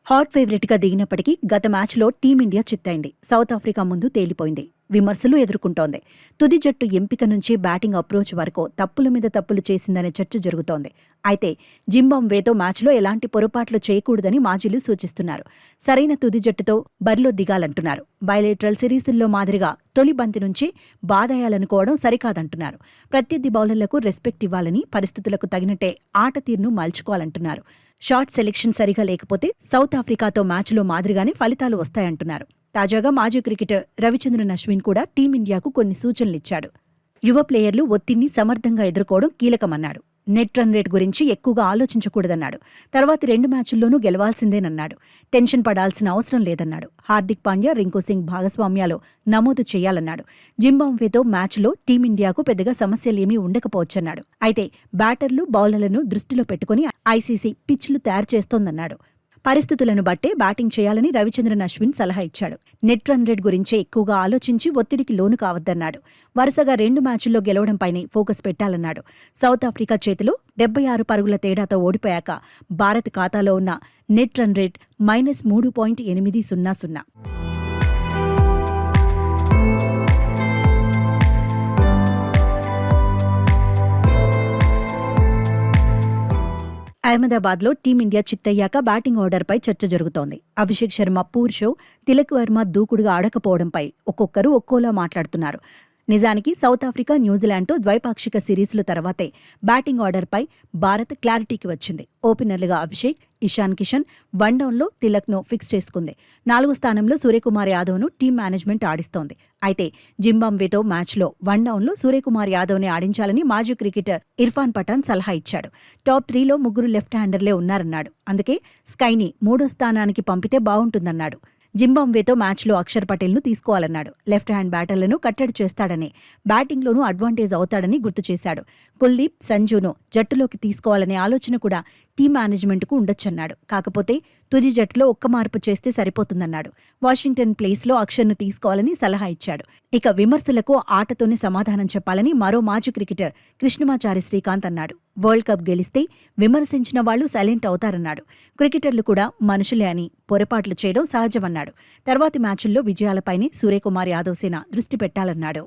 Hot ఫేవరెట్గా దిగినప్పటికీ గత మ్యాచ్లో team India చిత్తైంది. South Africa ముందు తేలిపోయింది. విమర్శలు ఎదుర్కొంటోంది. తుది జట్టు ఎంపిక నుంచి బ్యాటింగ్ అప్రోచ్ వరకు తప్పుల మీద తప్పులు చేసిందనే చర్చ జరుగుతోంది. అయితే జింబాబ్వేతో మ్యాచ్లో ఎలాంటి పొరపాట్లు చేయకూడదని మాజీలు సూచిస్తున్నారు. సరైన తుది జట్టుతో బరిలో దిగాలంటున్నారు. బయలేటరల్ సిరీసుల్లో మాదిరిగా తొలి బంతి నుంచి బాదాయాలనుకోవడం సరికాదంటున్నారు. ప్రత్యర్థి బౌలర్లకు రెస్పెక్ట్ ఇవ్వాలని, పరిస్థితులకు తగినట్టే ఆట తీరును మలుచుకోవాలంటున్నారు. షాట్ సెలెక్షన్ సరిగా లేకపోతే సౌత్ ఆఫ్రికాతో మ్యాచ్లో మాదిరిగానే ఫలితాలు వస్తాయంటున్నారు. తాజాగా మాజీ క్రికెటర్ రవిచంద్రన్ అశ్విన్ కూడా టీమిండియాకు కొన్ని సూచనలిచ్చాడు. యువ ప్లేయర్లు ఒత్తిడిని సమర్థంగా ఎదుర్కోవడం కీలకమన్నాడు. నెట్ రన్ రేట్ గురించి ఎక్కువగా ఆలోచించకూడదన్నాడు. తర్వాతి 2 మ్యాచుల్లోనూ గెలవాల్సిందేనన్నాడు. టెన్షన్ పడాల్సిన అవసరం లేదన్నాడు. హార్దిక్ పాండ్యా, రింకు సింగ్ భాగస్వామ్యాలు నమోదు చేయాలన్నాడు. జింబాబ్వేతో మ్యాచ్లో టీమిండియాకు పెద్దగా సమస్యలేమీ ఉండకపోవచ్చన్నాడు. అయితే బ్యాటర్లు, బౌలర్లను దృష్టిలో పెట్టుకుని ఐసీసీ పిచ్లు తయారు చేస్తోందన్నాడు. పరిస్థితులను బట్టే బ్యాటింగ్ చేయాలని రవిచంద్రన్ అశ్విన్ సలహా ఇచ్చాడు. నెట్ రన్ రేట్ గురించే ఎక్కువగా ఆలోచించి ఒత్తిడికి లోను కావద్దన్నాడు. వరుసగా 2 మ్యాచుల్లో గెలవడంపైనే ఫోకస్ పెట్టాలన్నాడు. సౌత్ ఆఫ్రికా చేతిలో 76 పరుగుల తేడాతో ఓడిపోయాక భారత్ ఖాతాలో ఉన్న నెట్ రన్ రేట్ -3.800. అహ్మదాబాద్లో టీమిండియా చిత్తయ్యాక బ్యాటింగ్ ఆర్డర్పై చర్చ జరుగుతోంది. అభిషేక్ శర్మ పూర్ షో, తిలక్ వర్మ దూకుడుగా ఆడకపోవడంపై ఒక్కొక్కరు ఒక్కోలా మాట్లాడుతున్నారు. నిజానికి సౌత్ ఆఫ్రికా, న్యూజిలాండ్తో ద్వైపాక్షిక సిరీస్ల తర్వాతే బ్యాటింగ్ ఆర్డర్పై భారత్ క్లారిటీకి వచ్చింది. ఓపెనర్లుగా అభిషేక్, ఇషాన్ కిషన్, వన్డౌన్లో తిలక్ను ఫిక్స్ చేసుకుంది. 4వ స్థానంలో సూర్యకుమార్ యాదవ్ను టీం మేనేజ్మెంట్ ఆడిస్తోంది. అయితే జింబాబ్వేతో మ్యాచ్లో వన్డౌన్లో సూర్యకుమార్ యాదవ్ని ఆడించాలని మాజీ క్రికెటర్ ఇర్ఫాన్ పఠాన్ సలహా ఇచ్చాడు. టాప్ 3లో 3 లెఫ్ట్ హ్యాండర్లే ఉన్నారన్నాడు. అందుకే స్కైని 3వ స్థానానికి పంపితే బావుంటుందన్నాడు. జింబాబ్వేతో మ్యాచ్లో అక్షర్ పటేల్ను తీసుకోవాలన్నాడు. లెఫ్ట్ హ్యాండ్ బ్యాటర్లను కట్టడి చేస్తాడని, బ్యాటింగ్లోనూ అడ్వాంటేజ్ అవుతాడని గుర్తు చేశాడు. కుల్దీప్, సంజును జట్టులోకి తీసుకోవాలనే ఆలోచన కూడా టీం మేనేజ్మెంట్కు ఉండొచ్చన్నాడు. కాకపోతే తుది జట్టులో ఒక్క మార్పు చేస్తే సరిపోతుందన్నాడు. వాషింగ్టన్ ప్లేస్లో అక్షర్ను తీసుకోవాలని సలహా ఇచ్చాడు. ఇక విమర్శలకు ఆటతోనే సమాధానం చెప్పాలని మరో మాజీ క్రికెటర్ కృష్ణమాచారి శ్రీకాంత్ అన్నాడు. వరల్డ్ కప్ గెలిస్తే విమర్శించిన వాళ్లు సైలెంట్ అవుతారన్నాడు. క్రికెటర్లు కూడా మనుషులే అని, పొరపాట్లు చేయడం సహజమన్నాడు. తర్వాతి మ్యాచుల్లో విజయాలపైనే సూర్యకుమార్ యాదవ్ సేన దృష్టి పెట్టాలన్నాడు.